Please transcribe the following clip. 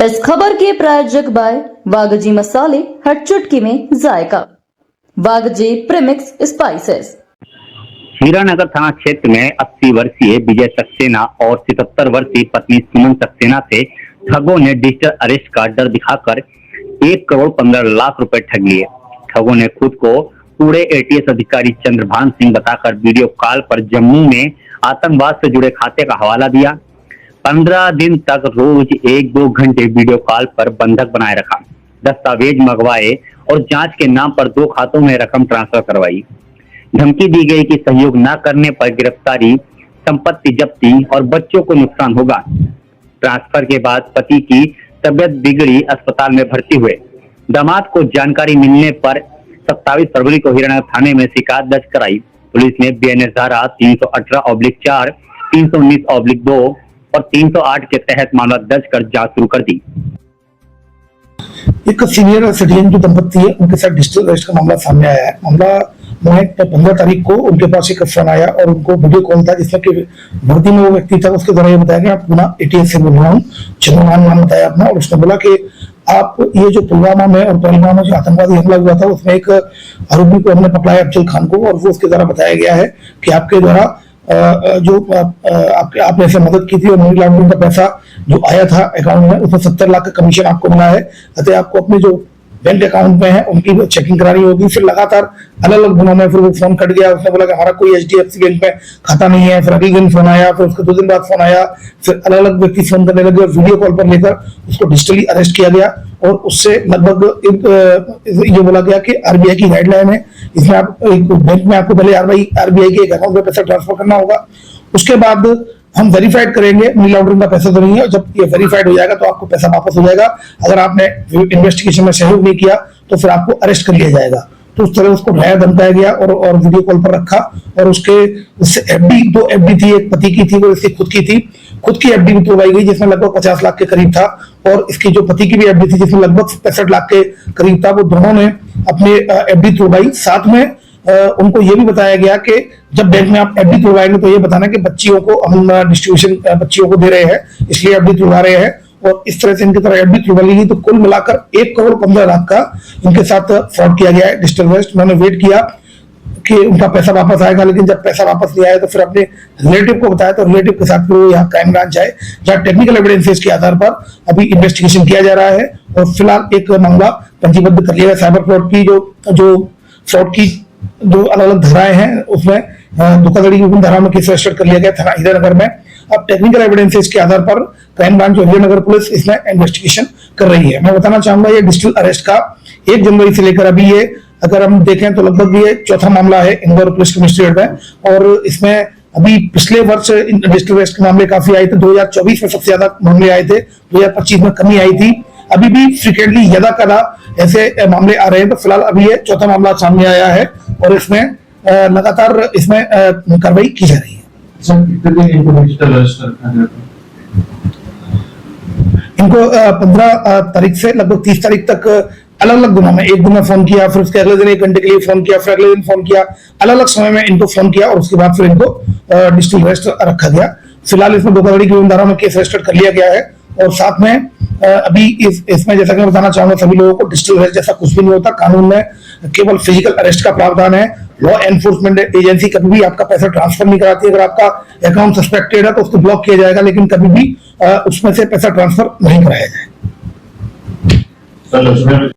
इस खबर के प्रायोजक बाय वागजी मसाले, हर चुटकी में जायका। वागजी प्रीमिक्स स्पाइसेस। हीरानगर थाना क्षेत्र में 80 वर्षीय विजय सक्सेना और 77 वर्षीय पत्नी सुमन सक्सेना से ठगों ने डिजिटल अरेस्ट का डर दिखाकर 1 करोड़ 15 लाख रुपए ठग लिए। ठगों ने खुद को पूरे एटीएस अधिकारी चंद्रभान सिंह बताकर वीडियो कॉल पर जम्मू में आतंकवाद से जुड़े खाते का हवाला दिया। 15 दिन तक रोज 1-2 घंटे वीडियो कॉल पर बंधक बनाए रखा, दस्तावेज मंगवाए और जांच के नाम पर 2 खातों में रकम ट्रांसफर करवाई। धमकी दी गई कि सहयोग न करने पर गिरफ्तारी, संपत्ति जब्ती और बच्चों को नुकसान होगा। ट्रांसफर के बाद पति की तबियत बिगड़ी, अस्पताल में भर्ती हुए। दामाद को जानकारी मिलने पर 27 फरवरी को हीरानगर थाने में शिकायत दर्ज कराई। पुलिस ने बीएनएस धारा 318/4, 319/2 और 308 के तहत मामला दर्ज कर जांच शुरू कर दी। एक सीनियर सिटीजन जो दंपत्ति है, उनके साथ डिजिटल अरेस्ट का मामला सामने आया है। मामला में 15 तारीख को उनके पास एक फोन आया और उनको वीडियो कॉल था जिसमें कि भर्ती में वो व्यक्ति था। उसके द्वारा ये बताया कि आप पुनः एटीएस से बोल रहा हूँ, चंद्रभान नाम बताया अपना, और उसने बोला कि आप ये जो पुलवामा में और पहलगाम में जो आतंकवादी हमला हुआ था उसमें एक आरोपी को हमने पकड़ा है, अफजल खान को, और वो उसके द्वारा बताया गया है कि आपके द्वारा जो आपने ऐसे मदद की थी और मनी लॉन्ड्रिंग का पैसा जो आया था अकाउंट में, उसमें 70 लाख का कमीशन आपको मिला है। अतः आपको अपने जो बैंक अकाउंट में है उनकी चेकिंग करानी होगी। फिर लगातार अलग अलग दिनों में फिर वो फोन कट गया। उसने बोला कि हमारा कोई HDFC बैंक में खाता नहीं है। फिर अगले दिन फोन आया, फिर उसके 2 दिन बाद फोन आया, फिर अलग अलग व्यक्ति फोन करने लगे और वीडियो कॉल पर लेकर उसको डिजिटली अरेस्ट किया गया। और उससे लगभग ये बोला गया कि RBI की गाइडलाइन है, इसमें आप एक बैंक में आपको पहले RBI के एक अकाउंट में पैसा ट्रांसफर करना होगा। उसके बाद हम वेरीफाइड करेंगे मनी लॉन्ड्रिंग का पैसा तो नहीं है, और जब ये वेरीफाइड हो जाएगा तो आपको पैसा वापस हो जाएगा। अगर आपने इन्वेस्टिगेशन में सहयोग नहीं किया तो फिर आपको अरेस्ट कर लिया जाएगा। तो उस तरह उसको नया धमकाया गया और वीडियो कॉल पर रखा। और उसके FD 2 FD थी, एक पति की थी, वो इसकी खुद की थी। खुद की FD भी तुड़वाई गई जिसमें लगभग 50 लाख के करीब था, और इसकी जो पति की भी FD थी जिसमें लगभग 65 लाख के करीब था। वो दोनों ने अपने FD तुड़वाई। साथ में उनको ये भी बताया गया कि जब बैंक में आप FD तुड़वाएंगे तो ये बताना कि बच्चियों को हम डिस्ट्रीब्यूशन बच्चियों को दे रहे हैं, इसलिए FD तुड़वा रहे हैं। और इस तरह से इनकी तरह FD तुड़वा ली गई। तो कुल मिलाकर 1 करोड़ 15 लाख का इनके साथ फ्रॉड किया गया है, डिजिटल अरेस्ट। उन्होंने वेट किया कि उनका पैसा वापस आएगा, लेकिन जब पैसा वापस नहीं आया तो फिर अपने रिलेटिव को बताया। तो रिलेटिव के साथ फिर वो यहाँ क्राइम ब्रांच आए, जहाँ टेक्निकल एविडेंसेस के आधार पर अभी इन्वेस्टिगेशन किया जा रहा है। और फिलहाल एक मामला पंजीबद्ध कर लिया है। साइबर फ्रॉड की जो फ्रॉड की जो अलग अलग धाराएं हैं उसमें धोखाधड़ी की विभिन्न धाराओं में केस रजिस्टर कर लिया गया थाना हीरानगर में। अब टेक्निकल एविडेंसेस के आधार पर क्राइम ब्रांच और हीरानगर पुलिस इसमें इन्वेस्टिगेशन कर रही है। मैं बताना चाहूंगा ये डिजिटल अरेस्ट का 1 जनवरी से लेकर अभी ये अगर हम देखें तो लगभग ये 4था मामला है इंदौर पुलिस कमिश्नरेट में। और इसमें अभी पिछले वर्ष डिजिटल अरेस्ट के मामले काफी आए थे। 2024 में सबसे ज्यादा मामले आए थे, 2025 में कमी आई थी। अभी भी फ्रिक्वेंटली यदा कदा ऐसे मामले आ रहे हैं। तो फिलहाल अभी ये 4था मामला सामने आया है और इसमें लगातार इसमें कार्रवाई की जा रही है। इनको 15 तारीख से लगभग 30 तारीख तक अलग अलग दिनों में, एक दिन में फोन किया, फिर उसके अगले दिन 1 घंटे के लिए फोन किया, फिर अगले दिन फोन किया, अलग अलग समय में इनको फोन किया और उसके बाद फिर इनको डिजिटल अरेस्ट रखा गया। फिलहाल इसमें धोखाधड़ी की धारा में केस रजिस्टर कर लिया गया है। और साथ में अभी इसमें जैसा कि मैं बताना चाहूंगा सभी लोगों को, डिजिटल अरेस्ट जैसा कुछ भी नहीं होता। कानून में केवल फिजिकल अरेस्ट का प्रावधान है। लॉ एनफोर्समेंट एजेंसी कभी भी आपका पैसा ट्रांसफर नहीं कराती। अगर आपका अकाउंट सस्पेक्टेड है तो उसको ब्लॉक किया जाएगा, लेकिन कभी भी उसमें से पैसा ट्रांसफर नहीं कराया जाएगा।